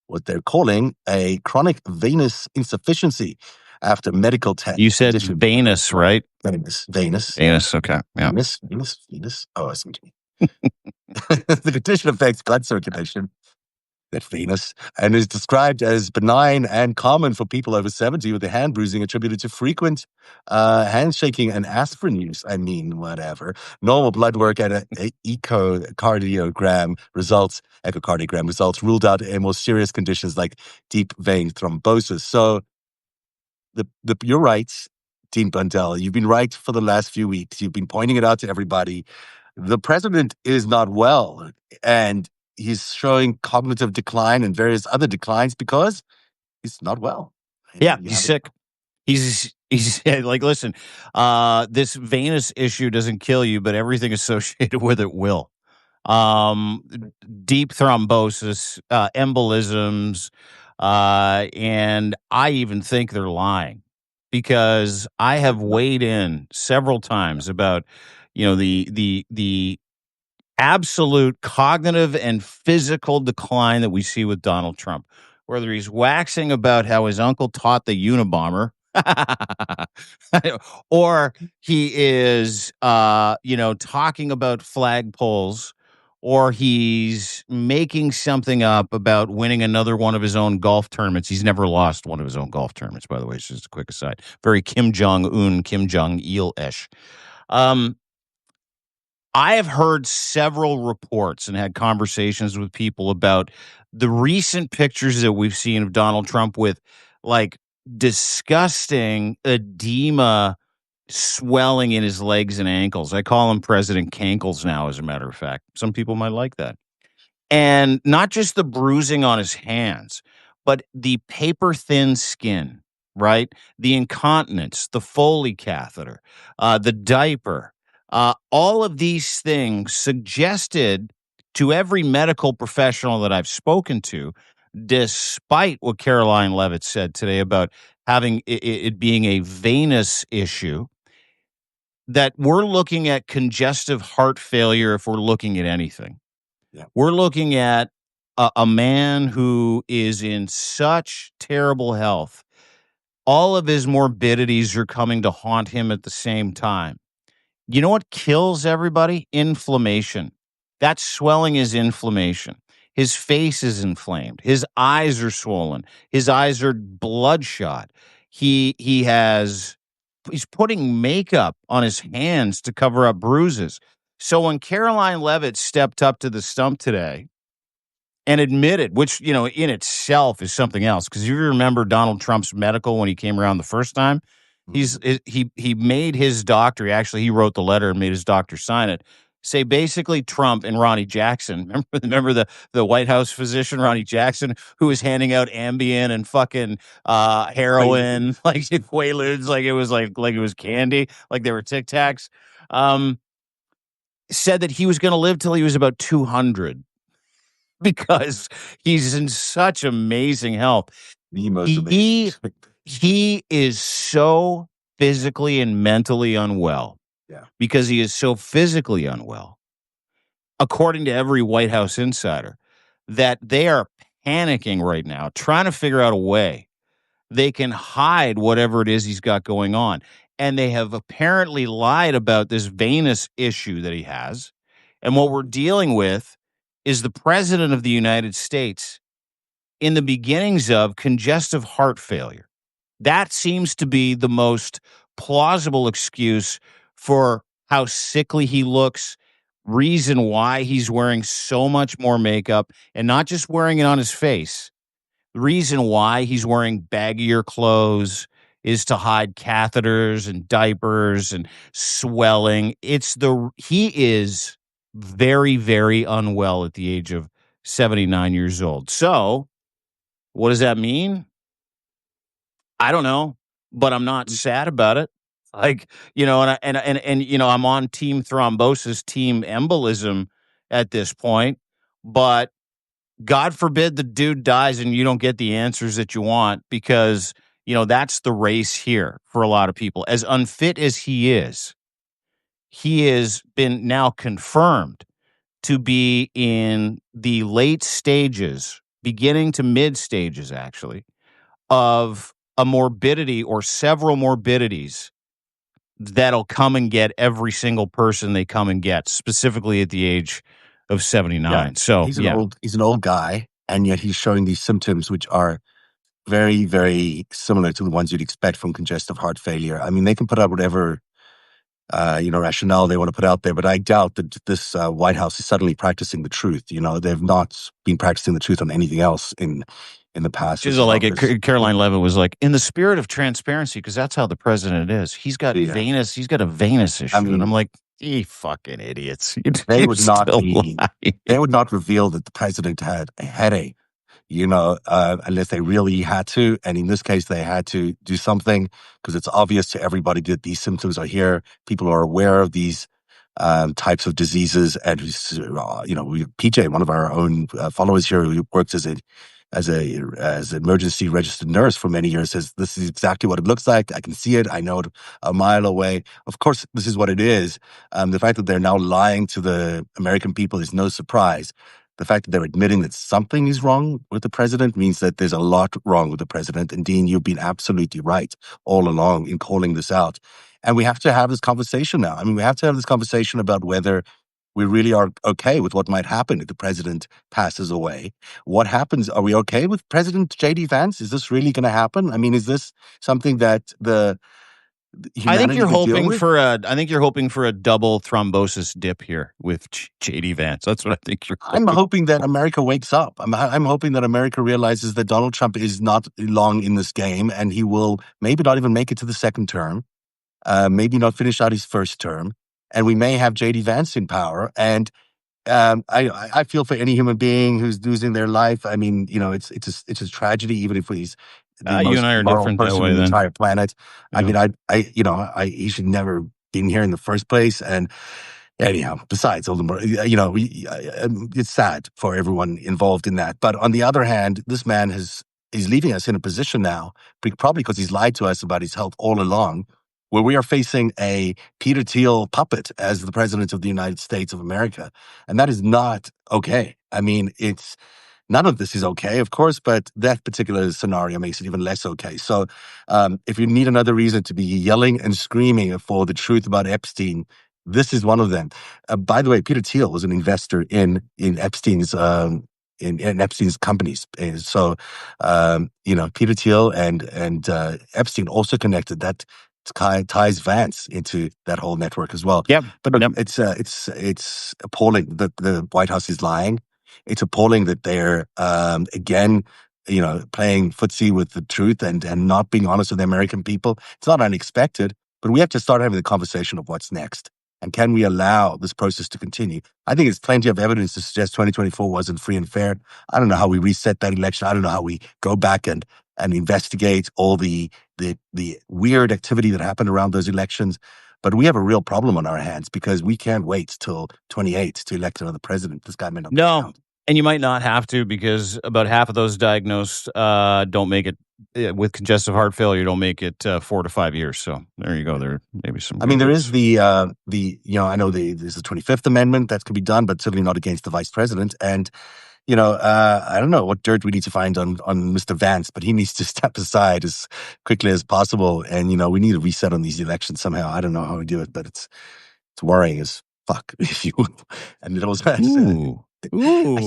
what they're calling a chronic venous insufficiency after medical tests. You said venous, right? Venous. Okay. Yeah. Venous. Oh, I see what you mean. The condition affects blood circulation. That venous, and is described as benign and common for people over 70 with the hand bruising attributed to frequent handshaking and aspirin use. I mean, whatever. Normal blood work and an echocardiogram results ruled out more serious conditions like deep vein thrombosis. So you're right, Dean Bundell. You've been right for the last few weeks. You've been pointing it out to everybody. The president is not well, and he's showing cognitive decline and various other declines because he's not well. Yeah, he's sick. He's like, listen, this venous issue doesn't kill you, but everything associated with it will. Deep thrombosis, embolisms, and I even think they're lying, because I have weighed in several times about, the absolute cognitive and physical decline that we see with Donald Trump, whether he's waxing about how his uncle taught the Unabomber, or he is, talking about flagpoles, or he's making something up about winning another one of his own golf tournaments. He's never lost one of his own golf tournaments, by the way. It's just a quick aside. Very Kim Jong-un, Kim Jong-il-ish. I have heard several reports and had conversations with people about the recent pictures that we've seen of Donald Trump with, like, disgusting edema swelling in his legs and ankles. I call him President Cankles now, as a matter of fact. Some people might like that. And not just the bruising on his hands, but the paper-thin skin, right? The incontinence, the Foley catheter, the diaper. All of these things suggested to every medical professional that I've spoken to, despite what Caroline Leavitt said today about having it being a venous issue, that we're looking at congestive heart failure if we're looking at anything. Yeah. We're looking at a man who is in such terrible health. All of his morbidities are coming to haunt him at the same time. You know what kills everybody? Inflammation. That swelling is inflammation. His face is inflamed. His eyes are swollen. His eyes are bloodshot. He's putting makeup on his hands to cover up bruises. So when Caroline Leavitt stepped up to the stump today and admitted, which, in itself is something else, because you remember Donald Trump's medical when he came around the first time, he made his doctor, he wrote the letter and made his doctor sign it, say basically Trump and Ronnie Jackson. Remember the White House physician, Ronnie Jackson, who was handing out Ambien and fucking heroin, like Quaaludes, like it was candy, like they were Tic Tacs. Said that he was going to live till he was about 200 because he's in such amazing health. The most amazing. He is so physically and mentally unwell. Yeah. Because he is so physically unwell, according to every White House insider, that they are panicking right now, trying to figure out a way they can hide whatever it is he's got going on. And they have apparently lied about this venous issue that he has. And what we're dealing with is the president of the United States in the beginnings of congestive heart failure. That seems to be the most plausible excuse for how sickly he looks, reason why he's wearing so much more makeup, and not just wearing it on his face, The reason why he's wearing baggier clothes is to hide catheters and diapers and swelling. He is very, very unwell at the age of 79 years old. So, what does that mean? I don't know, but I'm not sad about it. Like, I'm on team thrombosis, team embolism at this point, but God forbid the dude dies and you don't get the answers that you want, because, that's the race here for a lot of people. As unfit as he has been now confirmed to be in the late stages, beginning to mid stages, actually, of a morbidity or several morbidities that'll come and get every single person they come and get, specifically at the age of Yeah. 79. So, yeah. He's an old guy, and yet he's showing these symptoms which are very, very similar to the ones you'd expect from congestive heart failure. I mean, they can put out whatever rationale they want to put out there, but I doubt that this White House is suddenly practicing the truth. They've not been practicing the truth on anything else in the past. She's This is like, not this. Caroline Levitt was like, in the spirit of transparency, because that's how the president is. He's got Yeah. a venous I issue. And I'm mean, like, you fucking idiots. they You're would not still be. lying. They would not reveal that the president had a headache, unless they really had to. And in this case, they had to do something because it's obvious to everybody that these symptoms are here. People are aware of these types of diseases. And PJ, one of our own followers here, who works as an emergency registered nurse for many years, says this is exactly what it looks like. I can see it. I know it a mile away. Of course, this is what it is. The fact that they're now lying to the American people is no surprise. The fact that they're admitting that something is wrong with the president means that there's a lot wrong with the president. And Dean, you've been absolutely right all along in calling this out. And we have to have this conversation now. I mean, we have to have this conversation about whether we really are okay with what might happen if the president passes away. What happens? Are we okay with President J.D. Vance? Is this really going to happen? I mean, is this something that the I think humanity could deal with? I think you're hoping for a double thrombosis dip here with JD Vance. That's what I think you're I'm hoping. hoping that America wakes up. I'm hoping that America realizes that Donald Trump is not long in this game, and he will maybe not even make it to the second term, maybe not finish out his first term, and we may have J.D. Vance in power. And I feel for any human being who's losing their life. I mean, it's a tragedy, even if he's the You most and I are moral different that person way on the then. entire planet. Yeah. I mean, he should never been here in the first place. And anyhow, besides all the more, it's sad for everyone involved in that. But on the other hand, this man is leaving us in a position now, probably because he's lied to us about his health all along, where we are facing a Peter Thiel puppet as the president of the United States of America. And that is not okay. I mean, none of this is okay, of course, but that particular scenario makes it even less okay. So if you need another reason to be yelling and screaming for the truth about Epstein, this is one of them. By the way, Peter Thiel was an investor in Epstein's in Epstein's companies. So Peter Thiel and Epstein also connected. That ties Vance into that whole network as well. Yep. But look, Yep. it's appalling that the White House is lying. It's appalling that they're again, playing footsie with the truth and not being honest with the American people. It's not unexpected, but we have to start having the conversation of what's next. And can we allow this process to continue? I think there's plenty of evidence to suggest 2024 wasn't free and fair. I don't know how we reset that election. I don't know how we go back and investigate all the weird activity that happened around those elections. But we have a real problem on our hands because we can't wait till 28 to elect another president. This guy may not be around. And you might not have to, because about half of those diagnosed don't make it with congestive heart failure. Don't make it 4 to 5 years. So there you go. There maybe some. I mean, there is I know there's the 25th Amendment that can be done, but certainly not against the vice president. And I don't know what dirt we need to find on Mr. Vance, but he needs to step aside as quickly as possible. And we need a reset on these elections somehow. I don't know how we do it, but it's worrying as fuck. If you and it was. Ooh.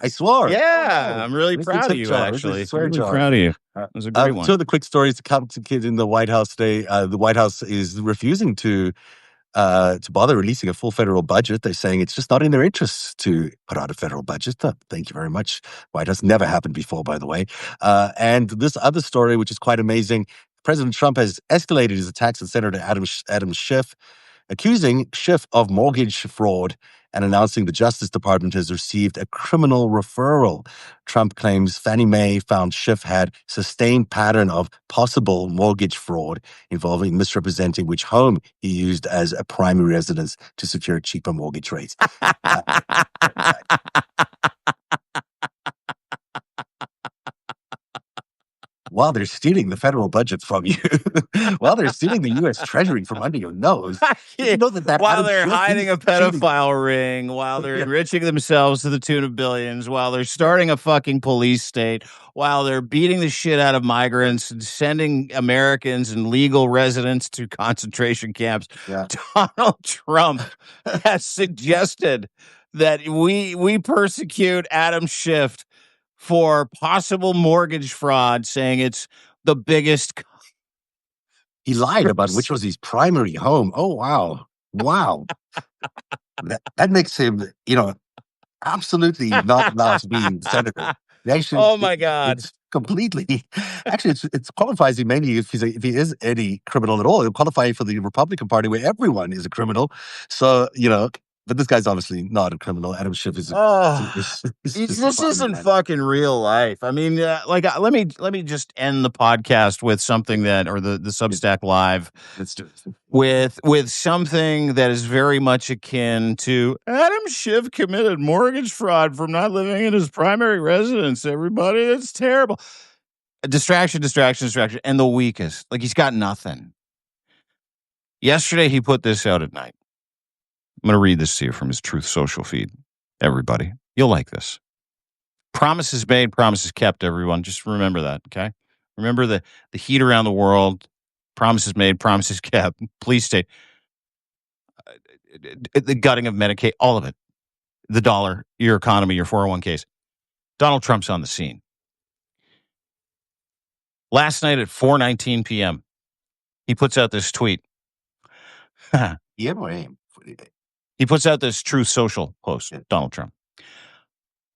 I swore. Yeah, I'm really proud of you, actually. Really proud of you. It was a great one. Two of the quick stories to come to kids in the White House today. The White House is refusing to to bother releasing a full federal budget. They're saying it's just not in their interests to put out a federal budget. Thank you very much. White House never happened before, by the way. And this other story, which is quite amazing, President Trump has escalated his attacks on Senator Adam Schiff, accusing Schiff of mortgage fraud and announcing the Justice Department has received a criminal referral. Trump claims Fannie Mae found Schiff had sustained pattern of possible mortgage fraud involving misrepresenting which home he used as a primary residence to secure cheaper mortgage rates. While they're stealing the federal budget from you, while they're stealing the U.S. Treasury from under your nose, did you know that while Adam they're Schiff, hiding a he's cheating? pedophile ring, while they're enriching themselves to the tune of billions, while they're starting a fucking police state, while they're beating the shit out of migrants and sending Americans and legal residents to concentration camps, Yeah. Donald Trump has suggested that we persecute Adam Schiff for possible mortgage fraud, saying it's the biggest. He lied about which was his primary home. Oh, wow. Wow. that makes him, absolutely not allowed to be senator. Actually, Oh my God. it's completely, actually, it qualifies him mainly if he is any criminal at all. It'll qualify for the Republican Party where everyone is a criminal. So, but this guy's obviously not a criminal. Adam Schiff is This just a fun isn't man. fucking real life. I mean, let me just end the podcast with something that, or the Substack Live, Let's do it. with something that is very much akin to Adam Schiff committed mortgage fraud from not living in his primary residence. Everybody, it's terrible. Distraction, and the weakest. Like, he's got nothing. Yesterday, he put this out at night. I'm going to read this to you from his Truth Social feed. Everybody, you'll like this. Promises made, promises kept, everyone. Just remember that, okay? Remember the heat around the world. Promises made, promises kept. Police state. The gutting of Medicaid, all of it. The dollar, your economy, your 401ks. Donald Trump's on the scene. Last night at 4:19 p.m., he puts out this tweet. He puts out this Truth Social post, Donald Trump.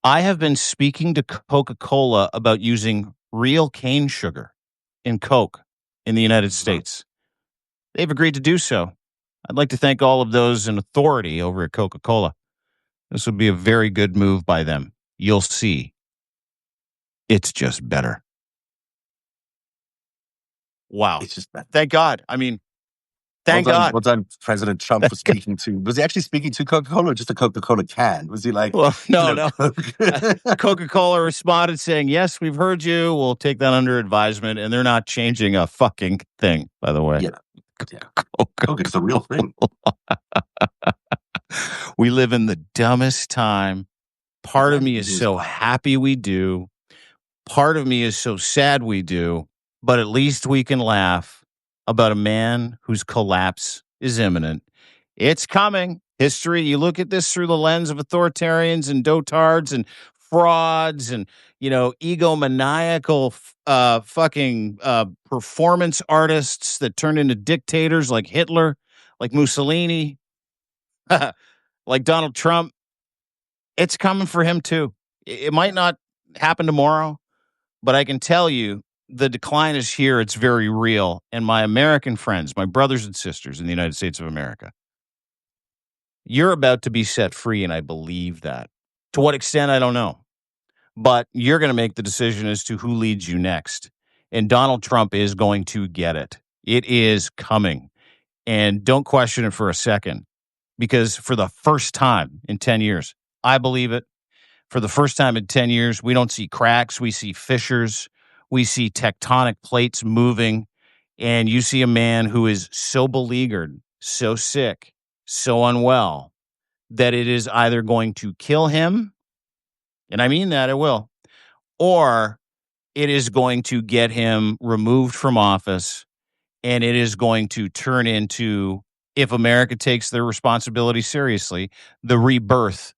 I have been speaking to Coca-Cola about using real cane sugar in Coke in the United States. They've agreed to do so. I'd like to thank all of those in authority over at Coca-Cola. This would be a very good move by them. You'll see. It's just better. Wow. It's just better. Thank God. I mean, thank God. Well done, President Trump was speaking to. Was he actually speaking to Coca-Cola or just a Coca-Cola can? Was he like, well, no. Coca-Cola responded saying, yes, we've heard you. We'll take that under advisement. And they're not changing a fucking thing, by the way. Yeah. Coke is the real thing. We live in the dumbest time. Part of me is so happy we do. Part of me is so sad we do. But at least we can laugh about a man whose collapse is imminent. It's coming. History, you look at this through the lens of authoritarians and dotards and frauds and, egomaniacal fucking performance artists that turn into dictators like Hitler, like Mussolini, like Donald Trump. It's coming for him too. It might not happen tomorrow, but I can tell you the decline is here. It's very real. And my American friends, my brothers and sisters in the United States of America, you're about to be set free, and I believe that. To what extent, I don't know. But you're going to make the decision as to who leads you next. And Donald Trump is going to get it. It is coming. And don't question it for a second. Because for the first time in 10 years, I believe it. For the first time in 10 years, we don't see cracks. We see fissures. We see tectonic plates moving. And you see a man who is so beleaguered, so sick, so unwell, that it is either going to kill him, and I mean that it will, or it is going to get him removed from office, and it is going to turn into, if America takes their responsibility seriously, the rebirth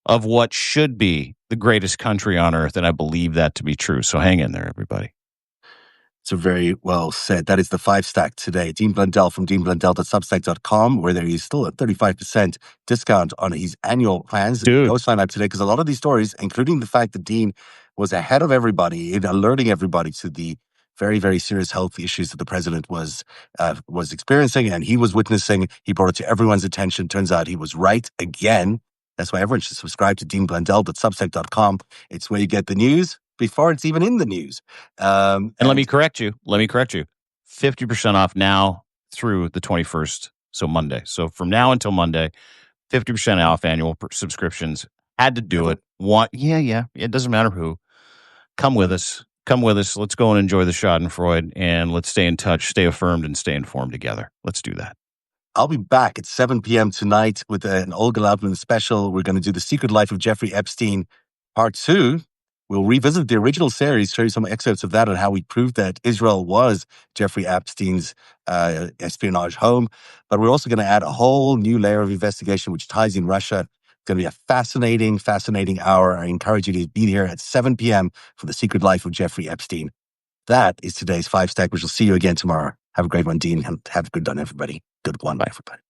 of what should be the greatest country on earth, and I believe that to be true. So hang in there, everybody. So very well said. That is the FiveStack today. Dean Blundell from deanblundell.substack.com, where there is still a 35% discount on his annual plans. Dude. Go sign up today, because a lot of these stories, including the fact that Dean was ahead of everybody in alerting everybody to the very, very serious health issues that the president was experiencing and he was witnessing. He brought it to everyone's attention. Turns out he was right again. That's why everyone should subscribe to deanblundell.substack.com. It's where you get the news before it's even in the news. And let me correct you. 50% off now through the 21st, so Monday. So from now until Monday, 50% off annual subscriptions. Had to do it. Yeah. It doesn't matter who. Come with us. Let's go and enjoy the Schadenfreude, and let's stay in touch, stay affirmed, and stay informed together. Let's do that. I'll be back at 7 p.m. tonight with an Olga Laubman special. We're going to do The Secret Life of Jeffrey Epstein, Part 2. We'll revisit the original series, show you some excerpts of that and how we proved that Israel was Jeffrey Epstein's espionage home. But we're also going to add a whole new layer of investigation, which ties in Russia. It's going to be a fascinating, fascinating hour. I encourage you to be here at 7 p.m. for The Secret Life of Jeffrey Epstein. That is today's FiveStack. We shall see you again tomorrow. Have a great one, Dean, and have a good one, everybody. Good one. Bye, everybody.